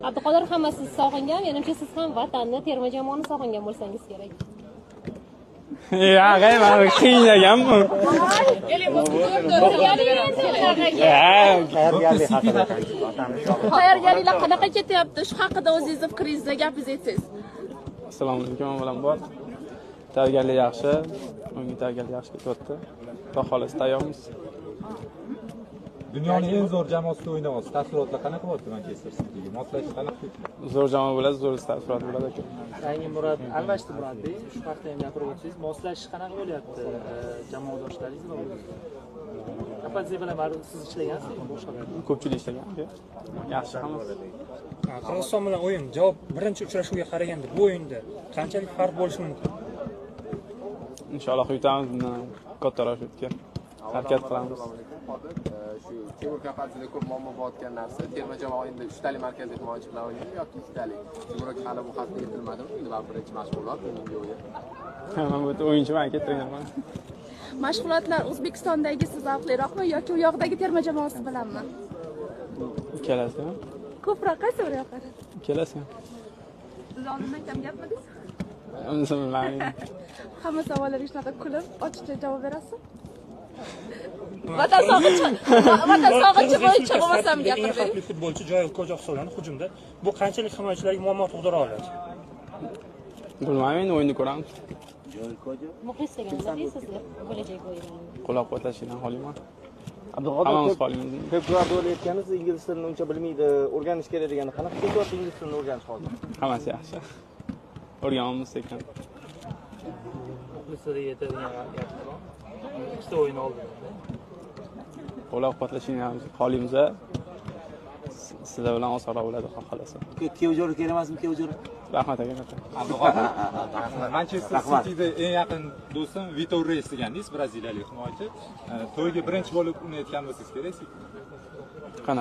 Abduqodir hamma sizni sog'ingan, menimcha siz ham vatanni, terma jamoani sog'ingan bo'lsangiz kerak. Ya, g'ayman qiynaganmi? Tayyorgarliklar qanaqa ketyapti? Shu haqida o'zingizni fikringizni gapingiz aytsangiz. Assalomu alaykum, bilan bor. Tayyorgarlik yaxshi, unga tayyorgarlik yaxshi ketyapti. Xudo xolasa tayyormiz. Dunyoning eng zo'r jamoasida o'ynayapsiz. Taassurotlar qanaqa bo'lyapti Manchester Cityga? Moslashish qanaqa kechdi? Zo'r jamoa bo'ladi, zo'r taassurot bo'ladi aka. Yangi Murod almashdi Murodbek. Shu haqda ham gapirib o'tsangiz, moslashish qanaqa bo'lyapti jamoadoshlaringiz va Kapadze bilan siz ishlagansiz, boshqa Ko'pchilik ishlagan aka. Yaxshi hammasi. Qirg'iziston bilan o'yin javob birinchi uchrashuvga qaraganda bu o'yinda qanchalik farq bo'lishi mumkin? Inshaalloh yutamiz, bundan kattaroq yutga harakat qilamiz. Shu Timur Kapadze'da ko'p muammo bo'layotgan narsa, terma jamoa endi 3 talik markazli himoyachi bilan o'ynaydi yoki 2 talik. Timur hali bu hafta yetilmadimi? Endi va birinchi mashg'ulot bugungi o'yin. Men bu o'yinchiman aka, trenerman. Mashg'ulotlar O'zbekistondagi zavqliroqmi yoki u yoqdagi terma jamoasi bilanmi? Ikkalasi ham. Ko'proq qaysi bir yoqqa? Ikkalasi ham. Siz oldindan kam gapmadingiz? Unisi bilmayman. Hamma savollarga shunaqa kulib, ochiqcha javob berasiz? Vatan sog'inchi bo'yicha bo'lmasam Eng gapiring. xavfli futbolchi Joel Koja hisoblanadi hujumda. Bu qanchalik himoyachilarga muammo tug'dira oladi? Bilmayman, o'yinni ko'ramiz. Muxlis degan nima deysizlar? Bo'lajak o'yin. Qo'llab-quvvatlashingdan xoliman. Abduqodir xolimiz. Pep Guardiola aytganimiz ingliz tilini uncha bilmaydi, o'rganish kerak degani qanaqa ketyapti ingliz tilini o'rganish hozir? Hammasi yaxshi. O'rganamiz ekan. muxlislarga yetadigan gaplar. Ikkita o'yin oldi. Qo'llab-quvvatlashingdan xolimiz. Sizlar bilan osonroq bo'ladi, xohlasa. Kevjor kerak emasmi, Kevjor? Rahmat aka. Abduqodir. Manchester Cityda eng yaqin do'stim Vitor Reis degandingiz, braziliyalik himoyachi. To'yga birinchi bo'lib uni aytgan bo'lsangiz kerak. Qanaqa?